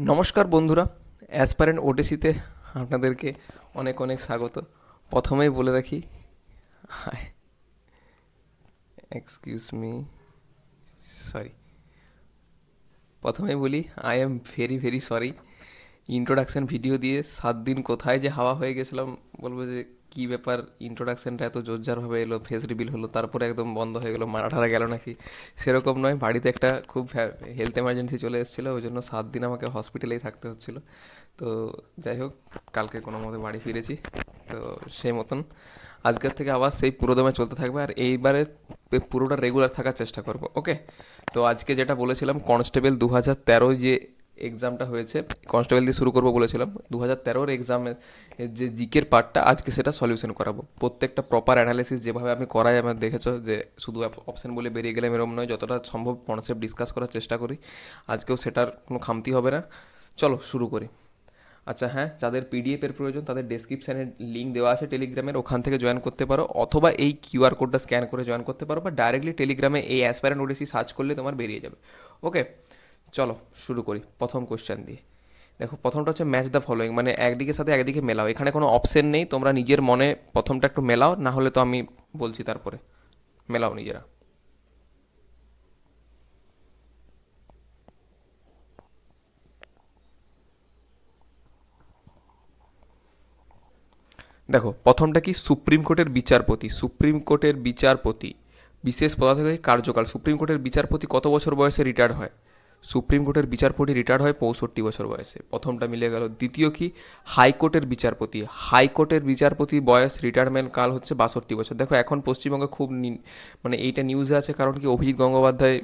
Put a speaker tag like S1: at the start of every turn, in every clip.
S1: নমস্কার বন্ধুরা, অ্যাসপারেন্ট ওডিসিতে আপনাদেরকে অনেক অনেক স্বাগত। প্রথমেই বলে রাখি, এক্সকিউজ মি, সরি, প্রথমেই বলি I am very very sorry. Introduction video দিয়ে 7 দিন কোথায় যে হাওয়া হয়ে গেছিলাম, বলবো যে কী ব্যাপার, ইন্ট্রোডাকশনটা এত জোরজারভাবে এলো, ফেস রিভিল হলো, তারপরে একদম বন্ধ হয়ে গেলো, মারা ঠারা গেল নাকি? সেরকম নয়, বাড়িতে একটা খুব হেলথ এমার্জেন্সি চলে এসেছিলো, ওই জন্য 7 দিন আমাকে হসপিটালেই থাকতে হচ্ছিলো। তো যাই হোক, কালকে কোনো মতে বাড়ি ফিরেছি। তো সেই মতন আজকের থেকে আবার সেই পুরোদমে চলতে থাকবে, আর এইবারে পুরোটা রেগুলার থাকার চেষ্টা করব। ওকে, তো আজকে যেটা বলেছিলাম, কনস্টেবল 2013 যে এক্সামটা হয়েছে, কনস্টেবল দিয়ে শুরু করবো বলেছিলাম। 2013 এক্সামের যে জিকের পার্টটা আজকে সেটা সলিউশন করাবো। প্রত্যেকটা প্রপার অ্যানালিসিস যেভাবে আমি করাই, আমার দেখেছো যে শুধু অপশান বলে বেরিয়ে গেলাম এরকম নয়, যতটা সম্ভব কনসেপ্ট ডিসকাস করার চেষ্টা করি। আজকেও সেটার কোনো খামতি হবে না। চলো শুরু করি। আচ্ছা হ্যাঁ, যাদের পিডিএফের প্রয়োজন তাদের ডেসক্রিপশানে লিঙ্ক দেওয়া আছে টেলিগ্রামের, ওখান থেকে জয়েন করতে পারো, অথবা এই কিউআর কোডটা স্ক্যান করে জয়েন করতে পারো, বা ডাইরেক্টলি টেলিগ্রামে এই অ্যাসপারেন্ট ওডিসি সার্চ করলে তোমার বেরিয়ে যাবে। ওকে, চলো শুরু করি প্রথম কোশ্চেন দিয়ে। দেখো, প্রথমটা হচ্ছে ম্যাচ দ্য ফলোয়িং, মানে একদিকের সাথে একদিকে মেলাও। এখানে কোনো অপশন নেই, তোমরা নিজের মনে প্রথমটা একটু মেলাও, না হলে তো আমি বলছি তারপরে মেলাও নিজেরা। দেখো, প্রথমটা কি, সুপ্রিম কোর্টের বিচারপতি। সুপ্রিম কোর্টের বিচারপতি বিশেষ পদাধিকারী কার্যকাল। সুপ্রিম কোর্টের বিচারপতি কত বছর বয়সে রিটায়ার হয়? সুপ্রিম কোর্টের বিচারপতি রিটায়ার হয় 65 বছর বয়সে। প্রথমটা মিলে গেল। দ্বিতীয় কি, হাইকোর্টের বিচারপতি। হাইকোর্টের বিচারপতি বয়স রিটায়ারমেন্ট কাল হচ্ছে 62 বছর। দেখো, এখন পশ্চিমবঙ্গে খুব মানে এইটা নিউজে আছে, কারণ কি অভিজিৎ গঙ্গোপাধ্যায়,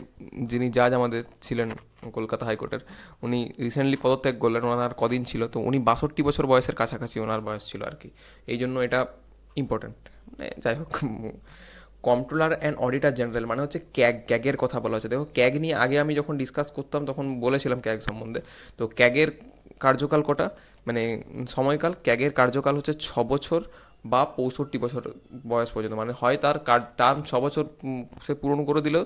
S1: যিনি জাজ আমাদের ছিলেন কলকাতা হাইকোর্টের, উনি রিসেন্টলি পদত্যাগ করলেন। ওনার কদিন ছিল, তো উনি 62 বছর বয়সের কাছাকাছি ওনার বয়স ছিল আর কি। এই জন্য এটা ইম্পর্ট্যান্ট। মানে যাই হোক, কন্ট্রোলার অ্যান্ড অডিটার জেনারেল মানে হচ্ছে ক্যাগের কথা বলা হচ্ছে। দেখো, ক্যাগ নিয়ে আগে আমি যখন ডিসকাস করতাম তখন বলেছিলাম ক্যাগ সম্বন্ধে। তো ক্যাগের কার্যকাল কটা, মানে সময়কাল, ক্যাগের কার্যকাল হচ্ছে 6 বছর বা 65 বছর বয়স পর্যন্ত। মানে হয় তার টার্ম 6 বছর সে পূরণ করে দিল,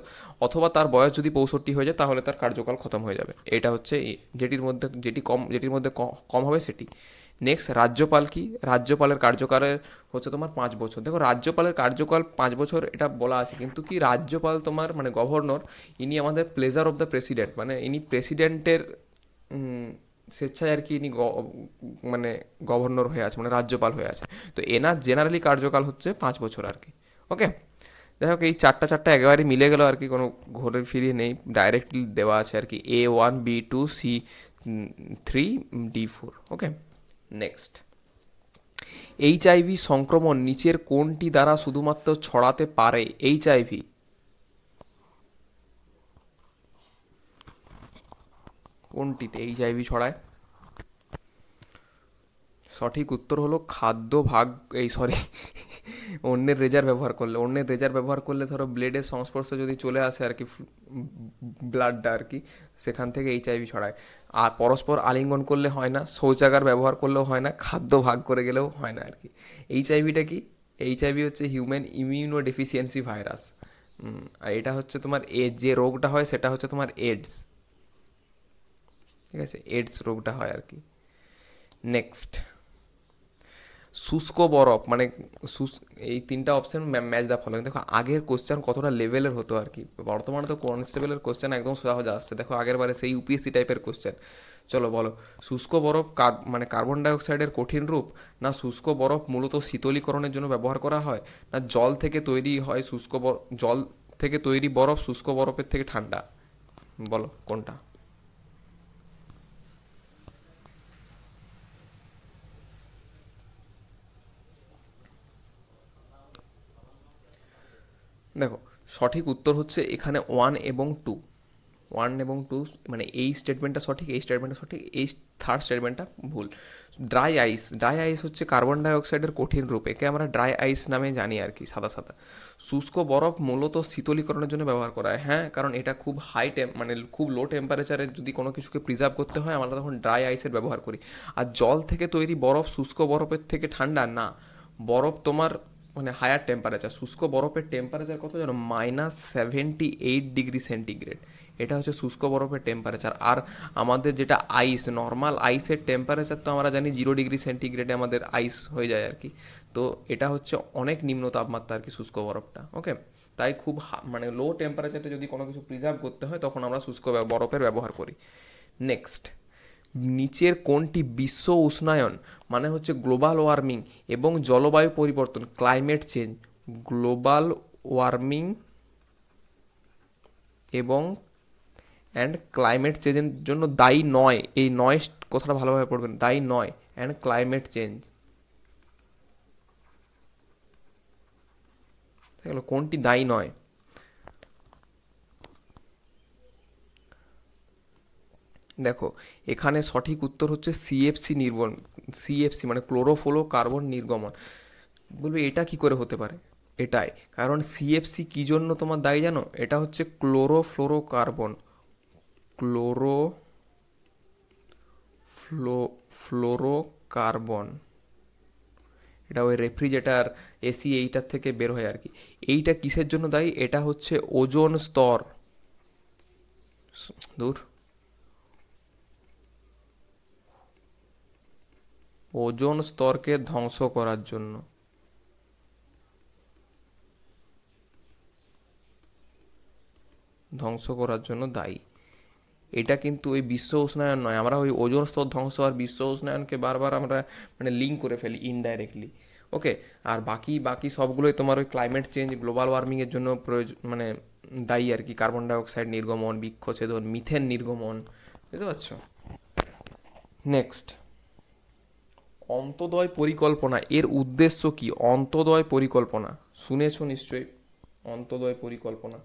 S1: অথবা তার বয়স যদি 65 হয়ে যায় তাহলে তার কার্যকাল খতম হয়ে যাবে। এটা হচ্ছে যেটির মধ্যে যেটির মধ্যে কম হবে সেটি। নেক্সট, রাজ্যপাল কি, রাজ্যপালের কার্যকালের হচ্ছে তোমার 5 বছর। দেখো, রাজ্যপালের কার্যকাল 5 বছর এটা বলা আছে, কিন্তু কি রাজ্যপাল তোমার মানে গভর্নর, ইনি আমাদের প্লেজার অফ দ্য প্রেসিডেন্ট, মানে ইনি প্রেসিডেন্টের স্বেচ্ছায় আর কি ইনি মানে গভর্নর হয়ে আছে, মানে রাজ্যপাল হয়ে আছে। তো এনার জেনারেলি কার্যকাল হচ্ছে 5 বছর আর কি। ওকে, যাই হোক, এই চারটা চারটা একেবারে মিলে গেল আর কি, কোনো ঘোরে ফিরিয়ে নেই, ডাইরেক্টলি দেওয়া আছে আর কি। A1 B2 C3 D4। ওকে, নেক্সট, এইচআইভি সংক্রমণ নিচের কোনটি দ্বারা শুধুমাত্র ছড়াতে পারে? এইচআইভি কোনটিতে এইচআইভি ছড়ায়? সঠিক উত্তর হলো খাদ্য ভাগ, এই সরি, অন্যের রেজার ব্যবহার করলে। অন্যের রেজার ব্যবহার করলে ধরো ব্লেডের সংস্পর্শে যদি চলে আসে আর কি, ব্লাডটা আর কি, সেখান থেকে এইচআইভি ছড়ায়। আর পরস্পর আলিঙ্গন করলে হয় না, শৌচাগার ব্যবহার করলেও হয় না, খাদ্য ভাগ করে গেলেও হয় না আর কি। এইচআইভিটা কি, এইচআইভি হচ্ছে হিউম্যান ইমিউনো ডেফিসিয়েন্সি ভাইরাস। আর এটা হচ্ছে তোমার যে রোগটা হয় সেটা হচ্ছে তোমার এডস। ঠিক আছে, এডস রোগটা হয় আর কি। নেক্সট, শুষ্ক বরফ মানে এই তিনটা অপশন ম্যাচ দা ফলোইং। দেখো, আগের কোশ্চেন কতটা লেভেলের হতো আর কি, বর্তমানে তো কনস্টেবলের কোশ্চেন একদম সহজ আসছে। দেখো, আগের বারে সেই ইউপিএসসি টাইপের কোশ্চেন। চলো বলো, শুষ্ক বরফ মানে কার্বন ডাইঅক্সাইডের কঠিন রূপ, না শুষ্ক বরফ মূলত শীতলীকরণের জন্য ব্যবহার করা হয়, না জল থেকে তৈরি হয় জল থেকে তৈরি বরফ শুষ্ক বরফের থেকে ঠান্ডা? বলো কোনটা। দেখো, সঠিক উত্তর হচ্ছে এখানে 1 এবং 2। 1 এবং 2, মানে এই স্টেটমেন্টটা সঠিক, এই স্টেটমেন্টটা সঠিক, এই থার্ড স্টেটমেন্টটা ভুল। ড্রাই আইস, ড্রাই আইস হচ্ছে কার্বন ডাইঅক্সাইডের কঠিন রূপ, একে আমরা ড্রাই আইস নামে জানি আর কি, সাদা সাদা। শুষ্ক বরফ মূলত শীতলীকরণের জন্য ব্যবহার করা হয়, হ্যাঁ, কারণ এটা খুব মানে খুব লো টেম্পারেচারে যদি কোনো কিছুকে প্রিজার্ভ করতে হয় আমরা তখন ড্রাই আইসের ব্যবহার করি। আর জল থেকে তৈরি বরফ শুষ্ক বরফের থেকে ঠান্ডা না, বরফ তোমার মানে হায়ার টেম্পারেচার, শুষ্ক বরফের টেম্পারেচার কত জানো? -78 ডিগ্রি সেন্টিগ্রেড। এটা হচ্ছে শুষ্ক বরফের টেম্পারেচার। আর আমাদের যেটা আইস, নর্মাল আইসের টেম্পারেচার তো আমরা জানি 0 ডিগ্রি সেন্টিগ্রেডে আমাদের আইস হয়ে যায় আর কি। তো এটা হচ্ছে অনেক নিম্ন তাপমাত্রা আর কি শুষ্ক বরফটা। ওকে, তাই খুব মানে লো টেম্পারেচারে যদি কোনো কিছু প্রিজার্ভ করতে হয় তখন আমরা শুষ্ক বরফের ব্যবহার করি। নেক্সট, নিচের কোনটি বিশ্ব উষ্ণায়ন মানে হচ্ছে গ্লোবাল ওয়ার্মিং এবং জলবায়ু পরিবর্তন, ক্লাইমেট চেঞ্জ, গ্লোবাল ওয়ার্মিং এবং ক্লাইমেট চেঞ্জের জন্য দায়ী নয়, এই নয় কথাটা ভালোভাবে পড়বেন, দায়ী নয় অ্যান্ড ক্লাইমেট চেঞ্জ। কোনটি দায়ী নয়? দেখো এখানে সঠিক উত্তর হচ্ছে সিএফসি নির্গমন। সিএফসি মানে ক্লোরোফ্লোরো কার্বন নির্গমন। বলবে এটা কি করে হতে পারে? এটাই কারণ সিএফসি কি জন্য তোমার দায়ী জানো? এটা হচ্ছে ক্লোরোফ্লোরো কার্বন, ফ্লোরো কার্বন। এটা ওই রেফ্রিজারেটর, এসি এইটার থেকে বের হয় আর কি। এইটা কিসের জন্য দায়ী? এটা হচ্ছে ওজোন স্তর, দূর, ওজোন স্তরকে ধ্বংস করার জন্য। দায়ী। এটা কিন্তু ওই বিশ্ব উষ্ণায়ন নয়। আমরা ওই ওজোন স্তর ধ্বংস আর বিশ্ব উষ্ণায়নকে বারবার আমরা মানে লিঙ্ক করে ফেলি ইনডাইরেক্টলি। ওকে, আর বাকি বাকি সবগুলোই তোমার ওই ক্লাইমেট চেঞ্জ, গ্লোবাল ওয়ার্মিংয়ের জন্য মানে দায়ী আর কি। কার্বন ডাইঅক্সাইড নির্গমন, বৃক্ষছেদন, মিথেন নির্গমন, বুঝতে পারছো? নেক্সট, অন্তোদয় পরিকল্পনা এর উদ্দেশ্য কি? অন্তোদয় পরিকল্পনা শুনেছো নিশ্চয়ই, অন্তোদয় পরিকল্পনা।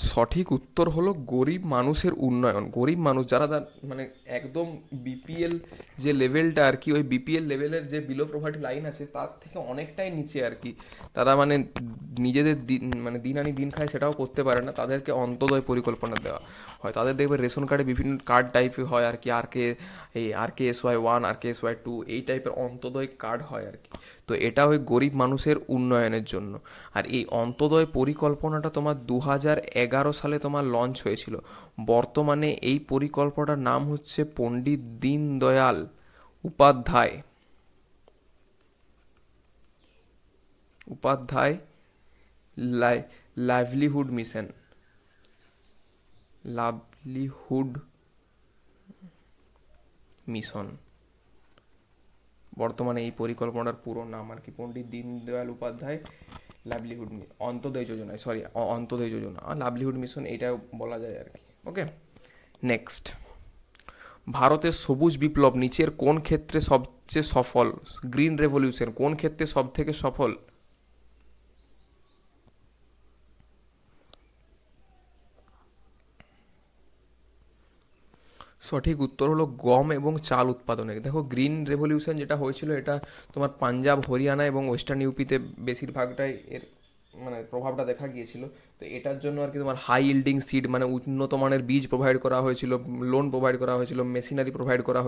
S1: সঠিক উত্তর হলো গরিব মানুষের উন্নয়ন। গরিব মানুষ যারা মানে একদম বিপিএল যে লেভেলটা আর কি, ওই বিপিএল লেভেলের যে বিলো প্রভার্টি লাইন আছে তার থেকে অনেকটাই নিচে আর কি, তারা মানে নিজেদের মানে দিন আনি দিন খায় সেটাও করতে পারে না, তাদেরকে অন্তোদয় পরিকল্পনা দেওয়া হয়। তাদের দেখবে রেশন কার্ডে বিভিন্ন কার্ড টাইপের হয় আর কি, আর কে এস ওয়াই 1, আর কে এস ওয়াই 2, এই টাইপের অন্তোদয় কার্ড হয় আর কি। তো এটা ওই গরিব মানুষের উন্নয়নের জন্য। আর এই অন্তোদয় পরিকল্পনাটা তোমার 2011 সালে তোমার লঞ্চ হয়েছিল। বর্তমানে এই পরিকল্পনার নাম হচ্ছে Pandit Deendayal Upadhyay Upadhyay livelihood mission. Livelihood mission বর্তমানে এই পরিকল্পনার পুরো নাম আর কি, Pandit Deendayal Upadhyay livelihood Antyodaya Yojana, sorry Antyodaya Yojana, livelihood mission এইটাও বলা যায় আর কি। ওকে, নেক্সট, ভারতের সবুজ বিপ্লব নিচের কোন ক্ষেত্রে সবচেয়ে সফল? গ্রিন রেভলিউশন কোন ক্ষেত্রে সব থেকে সফল? সঠিক উত্তর হলো গম এবং চাল উৎপাদনে। দেখো গ্রিন রেভলিউশন যেটা হয়েছিল এটা তোমার পাঞ্জাব, হরিয়ানা এবং ওয়েস্টার্ন ইউপিতে বেশিরভাগটাই এর মানে প্রভাবটা দেখা গিয়েছিল। তো এটার জন্য আর কি তোমার হাই ইল্ডিং সিড মানে উন্নত মানের বীজ প্রোভাইড করা হয়েছিল, লোন প্রোভাইড করা হয়েছিল, মেশিনারি প্রোভাইড করা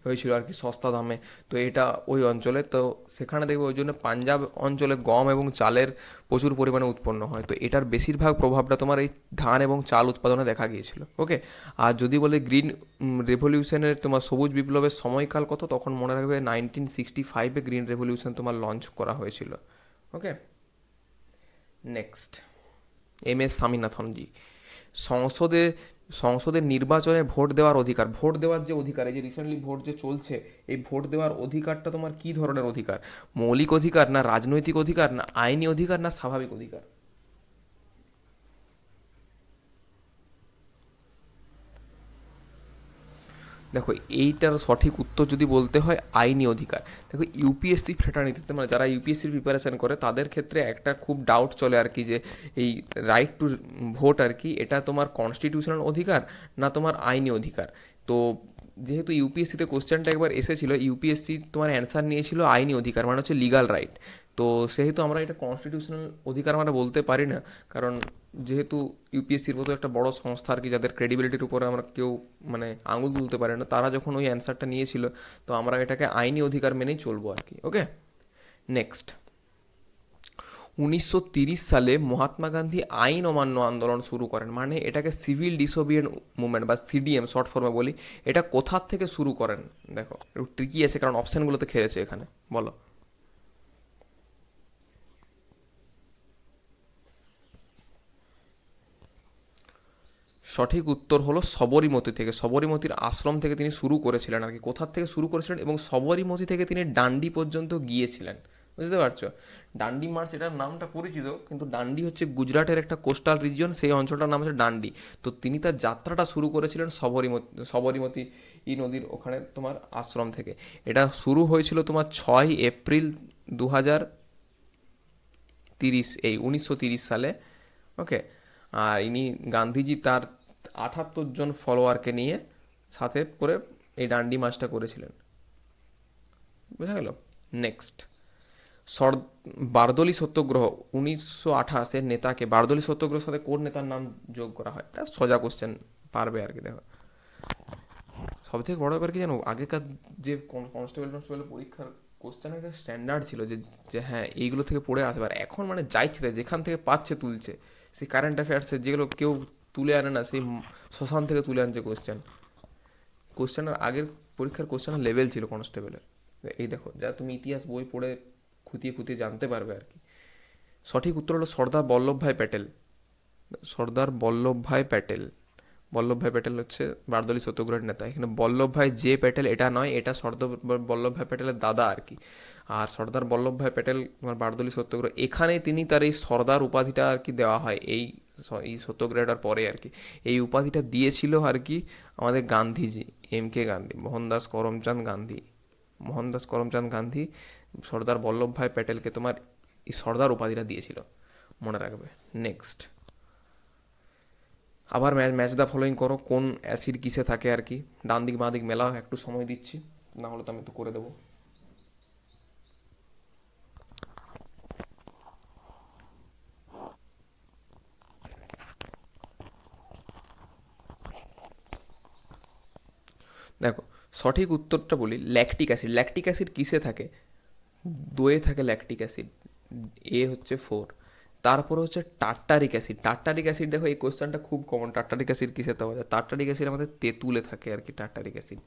S1: হয়েছিল আর কি সস্তা দামে। তো এটা ওই অঞ্চলে, তো সেখানে দেখবে ওই জন্য পাঞ্জাব অঞ্চলে গম এবং চালের প্রচুর পরিমাণে উৎপন্ন হয়। তো এটার বেশিরভাগ প্রভাবটা তোমার এই ধান এবং চাল উৎপাদনে দেখা গিয়েছিল। ওকে, আর যদি বলে গ্রিন রেভলিউশনের তোমার সবুজ বিপ্লবের সময়কাল কত, তখন মনে রাখবে 1965-এ গ্রিন রেভলিউশন তোমার লঞ্চ করা হয়েছিল। ওকে, নেক্সট, এম.এস. স্বামীনাথনজি। সংসদের নির্বাচনে ভোট দেওয়ার অধিকার, ভোট দেওয়ার যে অধিকার, এই যে রিসেন্টলি ভোট যে চলছে, এই ভোট দেওয়ার অধিকারটা তোমার কি ধরনের অধিকার? মৌলিক অধিকার, না রাজনৈতিক অধিকার, না আইনি অধিকার, না স্বাভাবিক অধিকার? দেখো এইটার সঠিক উত্তর যদি বলতে হয় আইনি অধিকার। দেখো ইউপিএসসি ফ্রেটার্নিটিতে মানে যারা ইউপিএসসির প্রিপারেশান করে তাদের ক্ষেত্রে একটা খুব ডাউট চলে আর কি, যে এই রাইট টু ভোট আর কি এটা তোমার কনস্টিটিউশনাল অধিকার না তোমার আইনি অধিকার। তো যেহেতু ইউপিএসসিতে কোশ্চেনটা একবার এসেছিলো, ইউপিএসসি তোমার অ্যান্সার নিয়েছিল আইনি অধিকার মানে হচ্ছে লিগাল রাইট। তো সেহেতু আমরা এটা কনস্টিটিউশনাল অধিকার আমরা বলতে পারি না, কারণ যেহেতু ইউপিএসসির মতো একটা বড় সংস্থা আর কি, যাদের ক্রেডিবিলিটির উপরে আমরা কেউ মানে আঙুল তুলতে পারে না, তারা যখন ওই অ্যান্সারটা নিয়েছিল, তো আমরা এটাকে আইনি অধিকার মেনেই চলবো আর কি। ওকে, নেক্সট। 1930 সালে মহাত্মা গান্ধী আইন অমান্য আন্দোলন শুরু করেন, মানে এটাকে সিভিল ডিসোবিয়েন্ট মুভমেন্ট বা সিডিএম শর্ট ফর্মে বলি। এটা কোথার থেকে শুরু করেন? দেখো একটু ট্রিকি আছে, কারণ অপশানগুলোতে খেলেছে এখানে। বলো। সঠিক উত্তর হলো সবরীমতী থেকে। সবরীমতীর আশ্রম থেকে তিনি শুরু করেছিলেন আর কি। কোথার থেকে শুরু করেছিলেন এবং সবরীমতী থেকে তিনি ডান্ডি পর্যন্ত গিয়েছিলেন, বুঝতে পারছো? ডান্ডি মার্চ, এটার নামটা পরিচিত, কিন্তু ডান্ডি হচ্ছে গুজরাটের একটা কোস্টাল রিজিয়ন, সেই অঞ্চলটার নাম হচ্ছে ডান্ডি। তো তিনি তার যাত্রাটা শুরু করেছিলেন সবরীমতী নদীর ওখানে তোমার আশ্রম থেকে। এটা শুরু হয়েছিল তোমার 6 এপ্রিল 2030, এই 1930 সালে। ওকে। আর ইনি গান্ধীজি তার 78 জন ফলোয়ারকে নিয়ে সাথে করে এই ডান্ডি মার্চটা করেছিলেন, বুঝা গেল? নেক্সট। সর বারদলি সত্যাগ্রহ 1928-এর নেতাকে, বারদলি সত্যাগ্রহের সাথে কোন নেতার নাম যোগ করা হয়? এটা সোজা কোশ্চেন, পারবে আর কি। দেখো সব থেকে বড় ব্যাপার কি জানো, আগেকার যে কনস্টেবল পরীক্ষার কোশ্চেনের একটা স্ট্যান্ডার্ড ছিল যে যে হ্যাঁ এইগুলো থেকে পড়ে আসবে। আর এখন মানে যাইছে তাই, যেখান থেকে পাচ্ছে তুলছে। সেই কারেন্ট অ্যাফেয়ার্সের যেগুলো কেউ তুলে আনে না, সেই শ্মশান থেকে তুলে আনছে কোশ্চেন। কোশ্চেনের আগের পরীক্ষার কোশ্চেনের লেভেল ছিল কনস্টেবলের। এই দেখো, যা তুমি ইতিহাস বই পড়ে খুঁটিয়ে খুঁটিয়ে জানতে পারবে আর কি। সঠিক উত্তর হলো সর্দার বল্লভভাই প্যাটেল। সর্দার বল্লভভাই প্যাটেল। বল্লভভাই প্যাটেল হচ্ছে বারদলি সত্যাগ্রহের নেতা। এখানে বল্লভভাই যে প্যাটেল এটা নয়, এটা সর্দার বল্লভভাই প্যাটেলের দাদা আর কি। আর সর্দার বল্লভভাই প্যাটেল তোমার বারদলি সত্যাগ্রহ, এখানে তিনি তার এই সর্দার উপাধিটা আর কি দেওয়া হয় এই এই সত্যাগ্রহটার পরে আর কি। এই উপাধিটা দিয়েছিল আর কি আমাদের গান্ধীজি, MK গান্ধী, মোহনদাস করমচাঁদ গান্ধী। মোহনদাস করমচাঁদ গান্ধী সর্দার বল্লভভাই প্যাটেলকে তোমার এই সর্দার উপাধিটা দিয়েছিল, মনে রাখবে। নেক্সট। আবার ম্যাচ দ্য ফলোয়িং করো। কোন অ্যাসিড কিসে থাকে আর কি? ডান দিক বাঁ দিক মেলাও, একটু সময় দিচ্ছি, না হলে তো আমি তো করে দেবো। দেখো সঠিক উত্তরটা বলি, ল্যাকটিক অ্যাসিড। ল্যাকটিক অ্যাসিড কিসে থাকে? দইয়ে থাকে ল্যাকটিক অ্যাসিড, হচ্ছে 4। তারপরে হচ্ছে টার্টারিক অ্যাসিড। টার্টারিক অ্যাসিড, দেখো এই কোশ্চেনটা খুব কমন। টার্টারিক অ্যাসিড কিসে পাওয়া যায়? টার্টারিক অ্যাসিড আমাদের তেঁতুলে থাকে আর কি, টার্টারিক অ্যাসিড।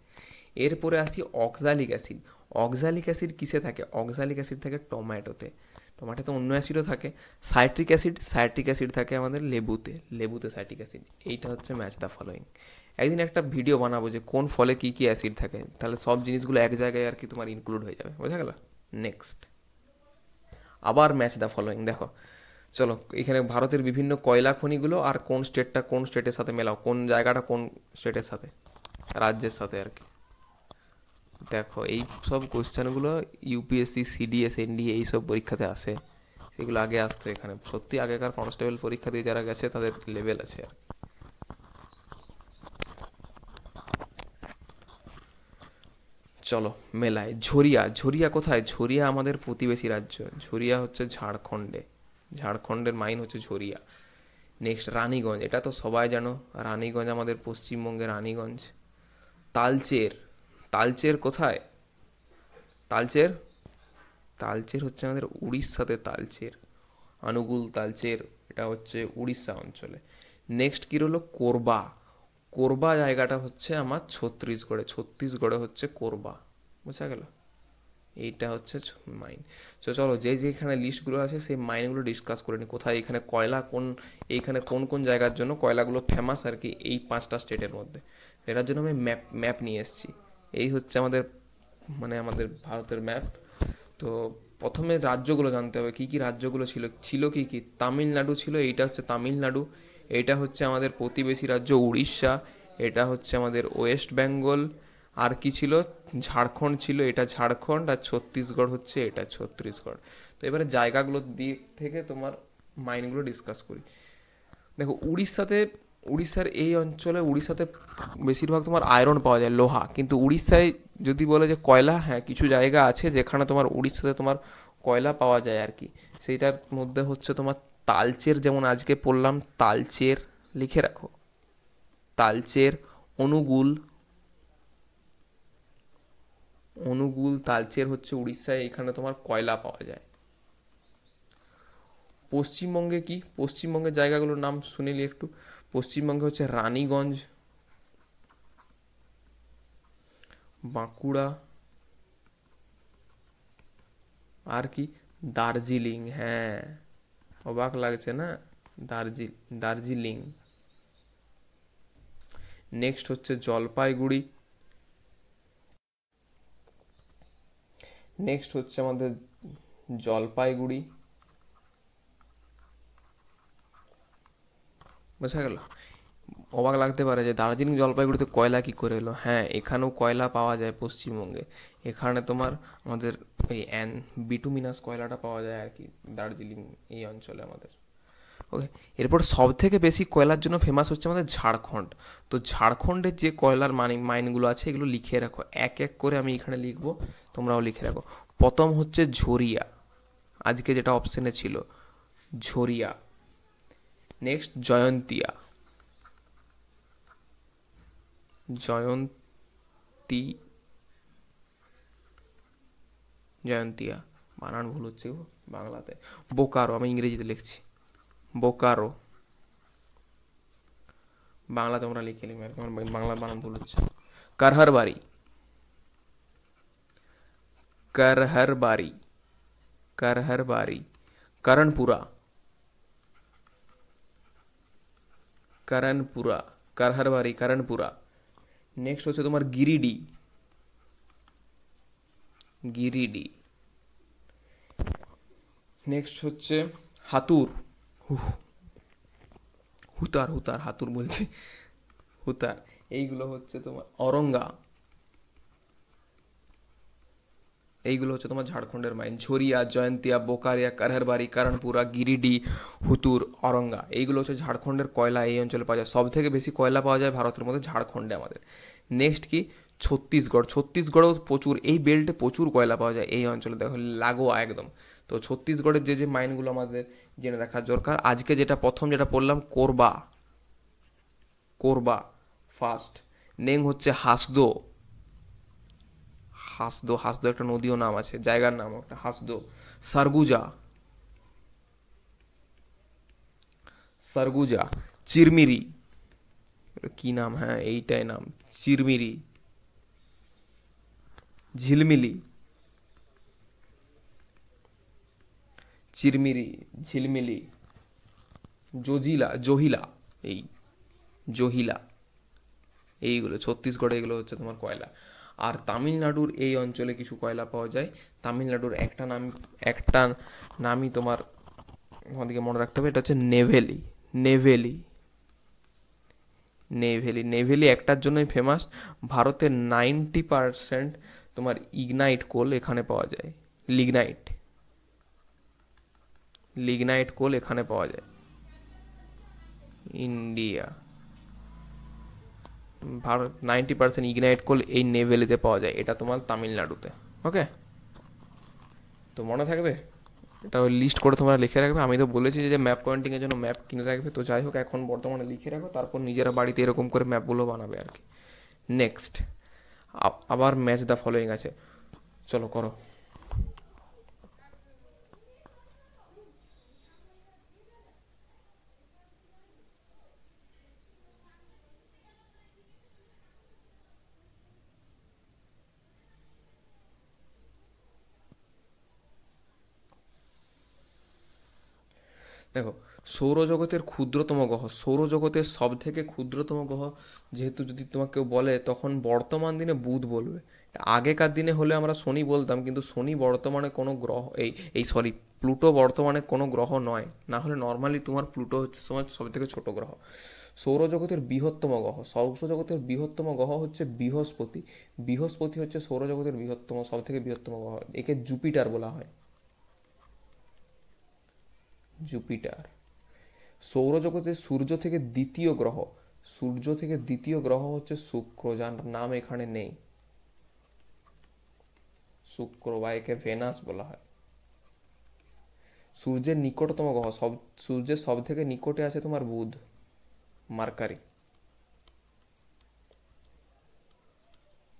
S1: এরপরে আসি অক্সালিক অ্যাসিড। অক্সালিক অ্যাসিড কিসে থাকে? অক্সালিক অ্যাসিড থাকে টমেটোতে। টমেটোতে অন্য অ্যাসিডও থাকে। সাইট্রিক অ্যাসিড, সাইট্রিক অ্যাসিড থাকে আমাদের লেবুতে। লেবুতে সাইট্রিক অ্যাসিড। এইটা হচ্ছে ম্যাচ দ্য ফলোয়িং। একদিন একটা ভিডিও বানাবো যে কোন ফলে কী কী অ্যাসিড থাকে, তাহলে সব জিনিসগুলো এক জায়গায় আর কি তোমার ইনক্লুড হয়ে যাবে, বোঝা গেল? নেক্সট। আবার ম্যাচ দ্য ফলোয়িং। দেখো চলো, এখানে ভারতের বিভিন্ন কয়লা খনিগুলো আর কোন স্টেটটা কোন স্টেটের সাথে মেলাও, কোন জায়গাটা কোন স্টেটের সাথে, রাজ্যের সাথে আর কি। দেখো এই সব কোশ্চেনগুলো ইউপিএসসি, সিডিএস, এনডিএ এইসব পরীক্ষাতে আসে, সেগুলো আগে আসতো এখানে। সত্যি আগেকার কনস্টেবল পরীক্ষা দিয়ে যারা গেছে তাদের লেভেল আছে আর। চলো মেলায়। ঝরিয়া। ঝরিয়া কোথায়? ঝরিয়া আমাদের প্রতিবেশী রাজ্য। ঝরিয়া হচ্ছে ঝাড়খণ্ডে। ঝাড়খণ্ডের মাইন হচ্ছে ঝরিয়া। নেক্সট রানীগঞ্জ। এটা তো সবাই জানো, রানীগঞ্জ আমাদের পশ্চিমবঙ্গের রানীগঞ্জ। তালচের। তালচের কোথায়? তালচের, তালচের হচ্ছে আমাদের উড়িষ্যাতে। তালচের, আনুগুল, তালচের, এটা হচ্ছে উড়িষ্যা অঞ্চলে। নেক্সট কী রইল? কোরবা। কোরবা জায়গাটা হচ্ছে আমার ছত্তিশগড়ে। ছত্তিশগড়ে হচ্ছে কোরবা, বুঝা গেল? এইটা হচ্ছে মাইন। তো চলো, যে যেখানে লিস্টগুলো আছে সেই মাইনগুলো ডিসকাস করে নিই। কোথায় এখানে কয়লা, কোন এইখানে কোন কোন জায়গার জন্য কয়লাগুলো ফেমাস আর কি এই 5টা স্টেটের মধ্যে। এটার জন্য আমি ম্যাপ নিয়ে এসেছি। এই হচ্ছে আমাদের মানে আমাদের ভারতের ম্যাপ। তো প্রথমে রাজ্যগুলো জানতে হবে, কী কী রাজ্যগুলো ছিল কী কী। তামিলনাড়ু ছিল, এইটা হচ্ছে তামিলনাড়ু। এইটা হচ্ছে আমাদের প্রতিবেশী রাজ্য উড়িষ্যা। এটা হচ্ছে আমাদের ওয়েস্ট বেঙ্গল। আর কি ছিল? ঝাড়খণ্ড ছিল, এটা ঝাড়খণ্ড। আর ছত্তিশগড় হচ্ছে এটা ছত্তিশগড়। তো এবারে জায়গাগুলোর দিক থেকে তোমার মাইনগুলো ডিসকাস করি। দেখো উড়িষ্যাতে, উড়িষ্যার এই অঞ্চলে, উড়িষ্যাতে বেশিরভাগ তোমার আয়রন পাওয়া যায়, লোহা। কিন্তু উড়িষ্যায় যদি বলে যে কয়লা, হ্যাঁ কিছু জায়গা আছে যেখানে তোমার উড়িষ্যাতে তোমার কয়লা পাওয়া যায় আর কি। সেইটার মধ্যে হচ্ছে তোমার তালচের, যেমন আজকে পড়লাম তালচের, লিখে রাখো। তালচের, অনুগুল, অনুগুল তালচের হচ্ছে উড়িষ্যায়, এখানে তোমার কয়লা পাওয়া যায়। পশ্চিমবঙ্গে কি, পশ্চিমবঙ্গের জায়গাগুলোর নাম শুনিলি একটু। পশ্চিমবঙ্গে হচ্ছে রানীগঞ্জ, বাঁকুড়া, আর কি দার্জিলিং। হ্যাঁ, অবাক লাগছে না, দার্জিলিং। নেক্সট হচ্ছে জলপাইগুড়ি, নেক্সট হচ্ছে আমাদের জলপাইগুড়ি, বোঝা গেল। অবাক লাগতে পারে যে দার্জিলিং জলপাইগুড়িতে কয়লা কি করে এলো। হ্যাঁ, এখানেও কয়লা পাওয়া যায় পশ্চিমবঙ্গে। এখানে তোমার আমাদের এই বিটুমিনাস কয়লাটা পাওয়া যায় আর কি, দার্জিলিং এই অঞ্চলে আমাদের। ওকে, এরপর সব থেকে বেশি কয়লার জন্য ফেমাস হচ্ছে আমাদের ঝাড়খণ্ড। তো ঝাড়খণ্ডের যে কয়লার মাইনগুলো আছে এগুলো লিখে রাখো, এক এক করে আমি এখানে লিখবো, তোমরাও লিখে রাখো। প্রথম হচ্ছে ঝরিয়া, আজকে যেটা অপশানে ছিল, ঝরিয়া। নেক্সট জয়ন্তিয়া, জয়ন্তী, জয়ন্তিয়া, বানান ভুল হচ্ছে গো বাংলাতে। বোকারো, আমি ইংরেজিতে লিখছি, বোকারো। বাংলা তোমরা লিখে নিবে, আমার বাংলা বানান ভুল হচ্ছে। করহরবাড়ি, করহরবাড়ি, করহরবাড়ি। করণপুরা, করণপুরা, করহরবাড়ি, করণপুরা। নেক্সট হচ্ছে তোমার গিরিডি, গিরিডি। নেক্সট হচ্ছে হাতুর, হুতার, হুতার, হাতুর বলছি, হুতার। এইগুলো হচ্ছে তোমার অরঙ্গা, এইগুলো হচ্ছে তোমার ঝাড়খণ্ডের মাইন। ঝরিয়া, জয়ন্তিয়া, বোকারিয়া, করহরবাড়ি, করণপুরা, গিরিডি, হুতুর, অরঙ্গা, এইগুলো হচ্ছে ঝাড়খণ্ডের কয়লা, এই অঞ্চলে পাওয়া যায়। সব থেকে বেশি কয়লা পাওয়া যায় ভারতের মধ্যে ঝাড়খণ্ডে আমাদের। নেক্সট কি, ছত্তিশগড়। ছত্তিশগড়েও প্রচুর, এই বেল্টে প্রচুর কয়লা পাওয়া যায়, এই অঞ্চলে দেখো লাগোয়া একদম। তো ছত্তিশগড়ের যে যে মাইনগুলো আমাদের জেনে রাখা দরকার, আজকে যেটা প্রথম যেটা পড়লাম কোরবা, কোরবা ফার্স্ট। নেম হচ্ছে হাসদো, হাসদো, হাসদো একটা নদীও নাম আছে, জায়গার নাম একটা হাসদো। সারগুজা, সারগুজা। চিরমিরি, কি নাম, হ্যাঁ এইটাই নাম, চিরমিরি। ঝিলমিলি, চিরমিরি, ঝিলমিলি। জজিলা, জহিলা, এই জহিলা। এইগুলো ছত্তিশগড়ে, এগুলো হচ্ছে তোমার কয়লা। আর তামিলনাড়ুর এই অঞ্চলে কিছু কয়লা পাওয়া যায়। তামিলনাড়ুর একটা নামই তোমার আমাদেরকে মনে রাখতে হবে, এটা হচ্ছে নেভেলি, নেভেলি, নেভেলি। নেভেলি একটার জন্যই ফেমাস, ভারতের 90% তোমার ইগনাইট কোল এখানে পাওয়া যায়। লিগনাইট, লিগনাইট কোল এখানে পাওয়া যায়, ইন্ডিয়া। ভারত 90% ইগনাইট কোল এই নেভেলিতে পাওয়া যায়, এটা তোমার তামিলনাড়ুতে। ওকে, তো মনে থাকবে, এটা লিস্ট করে তোমরা লিখে রাখবে। আমি তো বলেছি যে ম্যাপ পয়েন্টিংয়ের জন্য ম্যাপ কিনে রাখবে, তো যাই হোক এখন বর্তমানে লিখে রাখো, তারপর নিজেরা বাড়িতে এরকম করে ম্যাপগুলো বানাবে আর কি। নেক্সট, আবার ম্যাচ দ্য ফলোয়িং আছে, চলো করো। দেখো, সৌরজগতের ক্ষুদ্রতম গ্রহ, সৌরজগতের সব থেকে ক্ষুদ্রতম গ্রহ যেহেতু যদি তোমাকে কেউ বলে, তখন বর্তমান দিনে বুধ বলবে। আগেকার দিনে হলে আমরা শনি বলতাম, কিন্তু শনি বর্তমানে কোনো গ্রহ, সরি, প্লুটো বর্তমানে কোনো গ্রহ নয়। না হলে নর্মালি তোমার প্লুটো হচ্ছে তোমার সব থেকে ছোট গ্রহ। সৌরজগতের বৃহত্তম গ্রহ, সৌরজগতের বৃহত্তম গ্রহ হচ্ছে বৃহস্পতি। বৃহস্পতি হচ্ছে সৌরজগতের বৃহত্তম, সব থেকে বৃহত্তম গ্রহ, একে জুপিটার বলা হয়, জুপিটার। সৌরজগতের সূর্য থেকে দ্বিতীয় গ্রহ, সূর্য থেকে দ্বিতীয় গ্রহ হচ্ছে শুক্র, যার নাম এখানে নেই, শুক্র, বা একে ভেনাস বলা হয়। সূর্যের নিকটতম গ্রহ, সূর্যের সব থেকে নিকটে আছে তোমার বুধ, মার্কারি।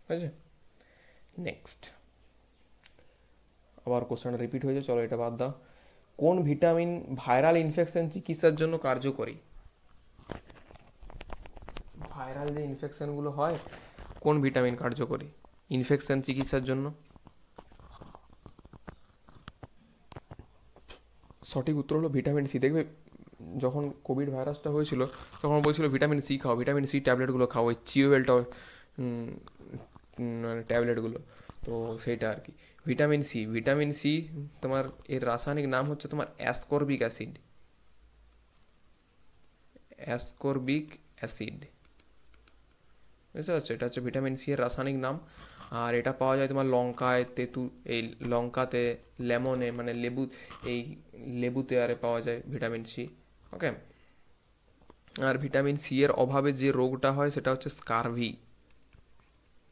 S1: ঠিক আছে, নেক্সট। আবার কোশ্চেনটা রিপিট হয়েছে, চলো এটা বাদ দাও। কোন ভিটামিন ভাইরাল ইনফেকশন চিকিৎসার জন্য কার্যকরী? ভাইরাল যে ইনফেকশনগুলো হয়, কোন ভিটামিন কার্যকরী ইনফেকশন চিকিৎসার জন্য? সঠিক উত্তর হলো ভিটামিন সি। দেখবে যখন কোভিড ভাইরাসটা হয়েছিল তখন বলছিল ভিটামিন সি খাও, ভিটামিন সি ট্যাবলেটগুলো খাও, ওই চিওবেল মানে ট্যাবলেটগুলো। তো সেইটা আর কি ভিটামিন সি। ভিটামিন সি তোমার এর রাসায়নিক নাম হচ্ছে তোমার অ্যাসকর্বিক অ্যাসিড। অ্যাসকর্বিক অ্যাসিড, বুঝতে পারছো? এটা হচ্ছে ভিটামিন সি এর রাসায়নিক নাম। আর এটা পাওয়া যায় তোমার লঙ্কায়, এই লঙ্কাতে, লেমনে মানে লেবু, এই লেবুতে আরে পাওয়া যায় ভিটামিন সি। ওকে। আর ভিটামিন সি এর অভাবে যে রোগটা হয় সেটা হচ্ছে স্কারভি।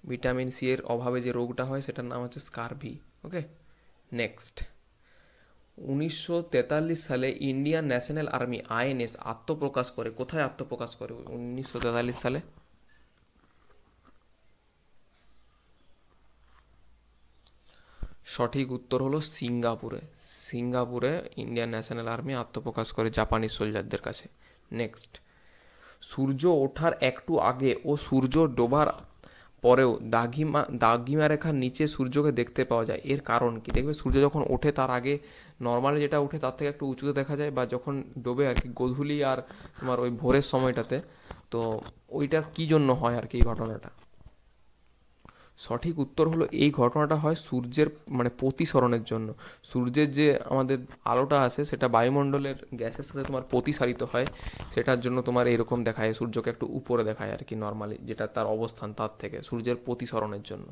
S1: ভিটামিন সি এর অভাবে যে রোগটা হয় সেটার নাম হচ্ছে স্কারভি। ওকে, নেক্সট। 1943 সালে ইন্ডিয়ান ন্যাশনাল আর্মি আইএনএস আত্মপ্রকাশ করে, কোথায় আত্মপ্রকাশ করে 1943 সালে? সঠিক উত্তর হলো সিঙ্গাপুরে। সিঙ্গাপুরে ইন্ডিয়ান ন্যাশনাল আর্মি আত্মপ্রকাশ করে জাপানি সোলজারদের কাছে। নেক্সট। সূর্য ওঠার একটু আগে ও সূর্য ডোবার পরেও দাগিমা রেখার নিচে সূর্যকে দেখতে পাওয়া যায়, এর কারণ কি? দেখবে সূর্য যখন ওঠে তার আগে নর্মালি যেটা ওঠে তার থেকে একটু উঁচুতে দেখা যায়, বা যখন ডোবে আর কি গোধূলি আর তোমার ওই ভোরের সময়টাতে, তো ওইটার কি জন্য হয় আর কি এই ঘটনাটা? সঠিক উত্তর হলো এই ঘটনাটা হয় সূর্যের মানে প্রতিসরণের জন্য। সূর্যের যে আমাদের আলোটা আছে সেটা বায়ুমণ্ডলের গ্যাসের সাথে তোমার প্রতিসারিত হয়, সেটার জন্য তোমার এরকম দেখায়, সূর্যকে একটু উপরে দেখায় আর কি নর্মালি, যেটা তার অবস্থান তার থেকে সূর্যের প্রতিসরণের জন্য।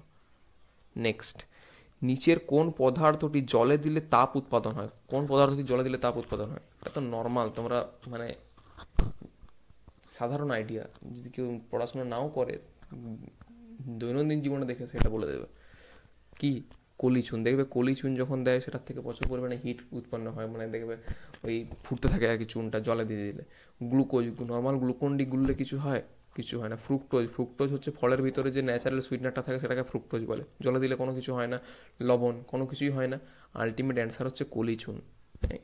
S1: নেক্সট। নিচের কোন পদার্থটি জলে দিলে তাপ উৎপাদন হয়? কোন পদার্থটি জলে দিলে তাপ উৎপাদন হয়? এটা তো নর্মাল, তোমরা মানে সাধারণ আইডিয়া, যদি কেউ পড়াশোনা নাও করে দৈনন্দিন জীবনে দেখে সেটা বলে দেবে। কি? কলিচুন। দেখবে কলিচুন যখন দেয় সেটার থেকে প্রচুর পরিমাণে হিট উৎপন্ন হয়, মানে দেখবে ওই ফুটতে থাকে আর কি চুনটা জলে দিয়ে দিলে। গ্লুকোজ, নর্মাল গ্লুকোন ডি গুললে কিছু হয়? কিছু হয় না। ফ্রুক্টোজ, ফ্রুক্টোজ হচ্ছে ফলের ভিতরে যে ন্যাচারাল সুইটনারটা থাকে সেটাকে ফ্রুক্টোজ বলে, জলে দিলে কোনো কিছু হয় না। লবণ, কোনো কিছুই হয় না। আলটিমেট অ্যান্সার হচ্ছে কলিচুন।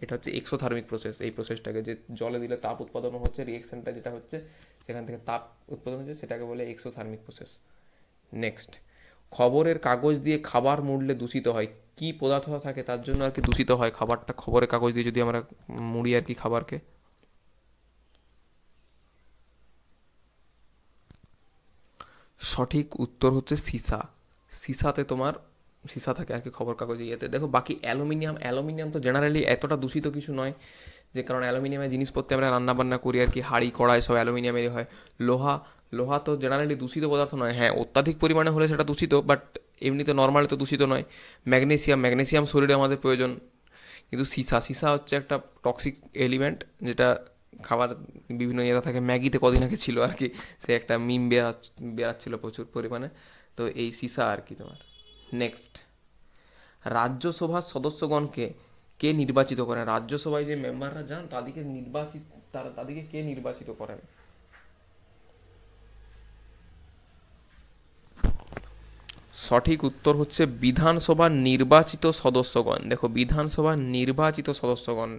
S1: এটা হচ্ছে এক্সোথার্মিক প্রসেস। এই প্রসেসটাকে যে জলে দিলে তাপ উৎপাদন হচ্ছে, রিয়েকশনটা যেটা হচ্ছে সেখান থেকে তাপ উৎপাদন হচ্ছে, সেটাকে বলে এক্সোথার্মিক প্রসেস। নেক্সট। খবরের কাগজ দিয়ে খাবার মুড়লে দূষিত হয়, কি পদার্থ থাকে তার জন্য আর কি দূষিত হয় খাবারটা? খবরের কাগজ দিয়ে যদি আমরা মুড়ি আর কি খাবারকে। সঠিক উত্তর হচ্ছে সীসা। সীসাতে তোমার সীসা থাকে আর কি খবর কাগজে ইয়েতে। দেখো বাকি অ্যালুমিনিয়াম, অ্যালুমিনিয়াম তো জেনারেলি এতটা দূষিত কিছু নয়, যে কারণ অ্যালুমিনিয়ামের জিনিসপত্রে আমরা রান্নাবান্না করি আর কি, হাঁড়ি কড়াই সব অ্যালুমিনিয়ামেরই হয়। লোহা, লোহা তো জেনারেলি দূষিত পদার্থ নয়, হ্যাঁ অত্যাধিক পরিমাণে হলে সেটা দূষিত, বাট এমনিতে নর্মালি তো দূষিত নয়। ম্যাগনেসিয়াম, ম্যাগনেসিয়াম শরীরে আমাদের প্রয়োজন। কিন্তু সীসা, সীসা হচ্ছে একটা টক্সিক এলিমেন্ট, যেটা খাবার বিভিন্ন ইয়েতে থাকে। ম্যাগিতে কদিন আগে ছিল আর কি, সে একটা মিম বেরাচ্ছিল প্রচুর পরিমাণে। তো এই সীসা আর কি তোমার। নেক্সট। রাজ্যসভার সদস্যগণকে কে নির্বাচিত করেন? রাজ্যসভায় যে মেম্বাররা যান তাদেরকে তাদেরকে কে নির্বাচিত করেন? সঠিক উত্তর হচ্ছে বিধানসভার নির্বাচিত সদস্যগণ। দেখো বিধানসভার নির্বাচিত সদস্যগণ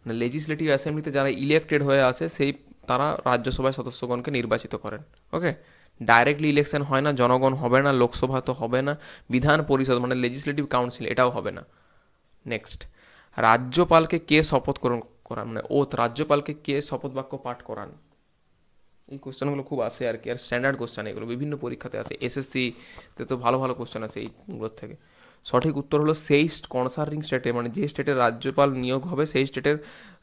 S1: মানে লেজিসলেটিভ অ্যাসেম্বলিতে যারা ইলেক্টেড হয়ে আসে সেই, তারা রাজ্যসভার সদস্যগণকে নির্বাচিত করেন। ওকে, ডাইরেক্টলি ইলেকশন হয় না, জনগণ হবে না, লোকসভা তো হবে না, বিধান পরিষদ মানে লেজিসলেটিভ কাউন্সিল এটাও হবে না। নেক্সট। রাজ্যপালকে কে শপথ করান মানে ওথ, রাজ্যপালকে কে শপথ বাক্য পাঠ করান? এই কোশ্চেনগুলো খুব আসে আর কি, আর স্ট্যান্ডার্ড কোশ্চেন এগুলো, বিভিন্ন পরীক্ষাতে আসে, এসএসসি তে তো ভালো ভালো কোশ্চেন আছে এইগুলোর থেকে। সঠিক উত্তর হলো সেই কনসার্নিং স্টেটে মানে যে স্টেটের রাজ্যপাল নিয়োগ হবে সেই স্টেটের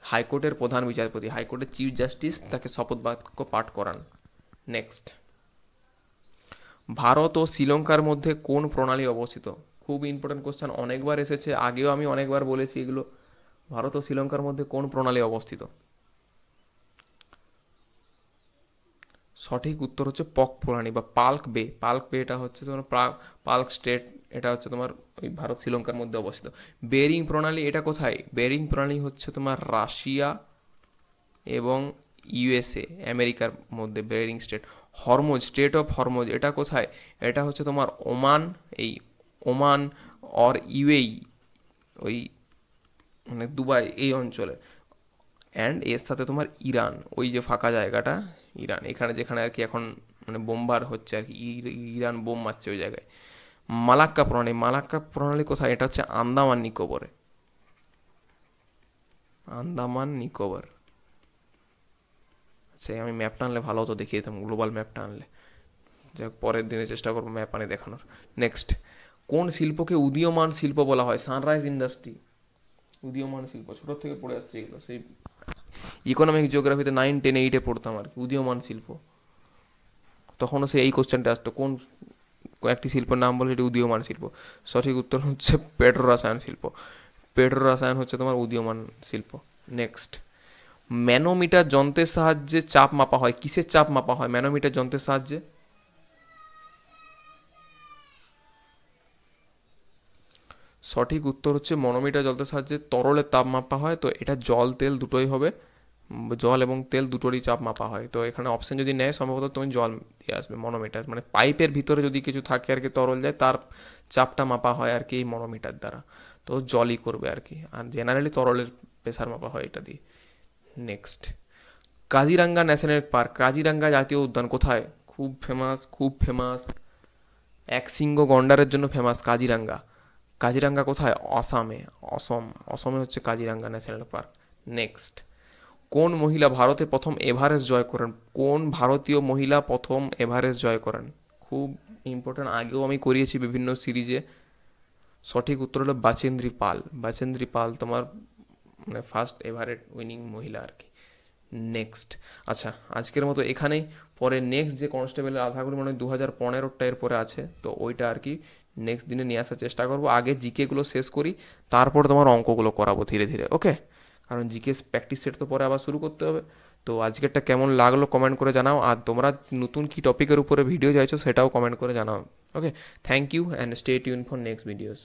S1: হাইকোর্টের প্রধান বিচারপতি, হাইকোর্টের চিফ জাস্টিস তাকে শপথ বাক্য পাঠ করান। নেক্সট। ভারত ও শ্রীলঙ্কার মধ্যে কোন প্রণালী অবস্থিত? খুব ইম্পর্টেন্ট কোশ্চেন, অনেকবার এসেছে, আগেও আমি অনেকবার বলেছি এগুলো। ভারত ও শ্রীলঙ্কার মধ্যে কোন প্রণালী অবস্থিত? সঠিক উত্তর হচ্ছে পক ফোলানি বা পাল্ক বে। পাল্ক বে এটা হচ্ছে তোমার পাল্ক স্টেট, এটা হচ্ছে তোমার ওই ভারত শ্রীলঙ্কার মধ্যে অবস্থিত। বেরিং প্রণালী এটা কোথায়? বেরিং প্রণালী হচ্ছে তোমার রাশিয়া এবং ইউএসএ, আমেরিকার মধ্যে Bering strait. Hormuz, strait of Hormuz এটা কোথায়? এটা হচ্ছে তোমার ওমান, এই ওমান অর ইউএই, ওই মানে দুবাই এই অঞ্চলে। অ্যান্ড এর সাথে তোমার ইরান, ওই যে ফাঁকা জায়গাটা ইরান, এখানে যেখানে আর কি এখন মানে বোমবার হচ্ছে আর কি, ইরান বোম মারছে ওই জায়গায়। মালাক্কা প্রণালী, মালাক্কা প্রণালী কোথায়? এটা হচ্ছে আন্দামান নিকোবরে, আন্দামান নিকোবর। আচ্ছা আমি ম্যাপটা আনলে ভালো হতো, দেখিয়ে দিতাম গ্লোবাল ম্যাপটা আনলে। যাক পরের দিনে চেষ্টা করবো ম্যাপ আনে দেখানোর। নেক্সট, কোন শিল্পকে উদীয়মান শিল্প বলা হয়? সানরাইজ ইন্ডাস্ট্রি উদীয়মান শিল্প, ছোটোর থেকে পড়ে আসছে এগুলো, সেই ইকোনমিক জিওগ্রাফিতে 9, 10, 8-এ পড়তাম আর কি, উদীয়মান শিল্প। তখনও সে এই কোশ্চেনটা আসতো, কোন কয়েকটি শিল্পের নাম বলে এটি উদীয়মান শিল্প। সঠিক উত্তর হচ্ছে পেট্রো রসায়ন শিল্প। পেট্রো রসায়ন হচ্ছে তোমার উদীয়মান শিল্প। নেক্সট, ম্যানোমিটার যন্ত্রের সাহায্যে চাপ মাপা হয়, কিসের চাপ মাপা হয় ম্যানোমিটার যন্ত্রের সাহায্যে? সঠিক উত্তর হচ্ছে মনোমিটার যন্ত্রের সাহায্যে তরলের তাপ মাপা হয়। তো এটা জল তেল দুটোই হবে, জল এবং তেল দুটোরই চাপ মাপা হয়। তো এখানে অপশন যদি নেয় সম্ভবত তুমি জল দিয়ে আসবে। মনোমিটার মানে পাইপের ভিতরে যদি কিছু থাকে আর কি, তরল যায়, তার চাপটা মাপা হয় আর কি এই মনোমিটার দ্বারা। তো জলই করবে আর কি, আর জেনারেলি তরলের প্রেসার মাপা হয় এটা দিয়ে। Next, Kaziranga national park, Kaziranga জাতীয় উদ্যান কোথায়? খুব ফেমাস, খুব ফেমাস, এক শৃঙ্গ গন্ডারের জন্য ফেমাস কাজিরাঙ্গা। কাজিরাঙ্গা কোথায়? আসামে, অসম, অসমে হচ্ছে কাজিরাঙ্গা ন্যাশনাল পার্ক। নেক্সট, কোন মহিলা ভারতে প্রথম এভারেস্ট জয় করেন? কোন ভারতীয় মহিলা প্রথম এভারেস্ট জয় করেন? খুব ইম্পর্টেন্ট, আগেও আমি করিয়েছি বিভিন্ন সিরিজে। সঠিক উত্তর হলো বাচেন্দ্রী পাল। বাচেন্দ্রী পাল তোমার মানে ফার্স্ট এভারেস্ট উইনিং মহিলা আর কি। নেক্সট, আচ্ছা আজকের মতো এখানেই। পরে নেক্সট যে কনস্টেবলের আধাগুলি মনে হয় 2015টা এর পরে আছে, তো ওইটা আর কি নেক্সট দিনে নিয়ে আসার চেষ্টা করবো। আগে জিকেগুলো শেষ করি, তারপর তোমার অঙ্কগুলো করাবো ধীরে ধীরে, ওকে? কারণ জিকে প্র্যাকটিস সেট তো পরে আবার শুরু করতে হবে। তো আজকেরটা কেমন লাগলো কমেন্ট করে জানাও, আর তোমরা নতুন কি টপিকের উপরে ভিডিও চাইছো সেটাও কমেন্ট করে জানাও, okay? Thank you and stay tune for next videos.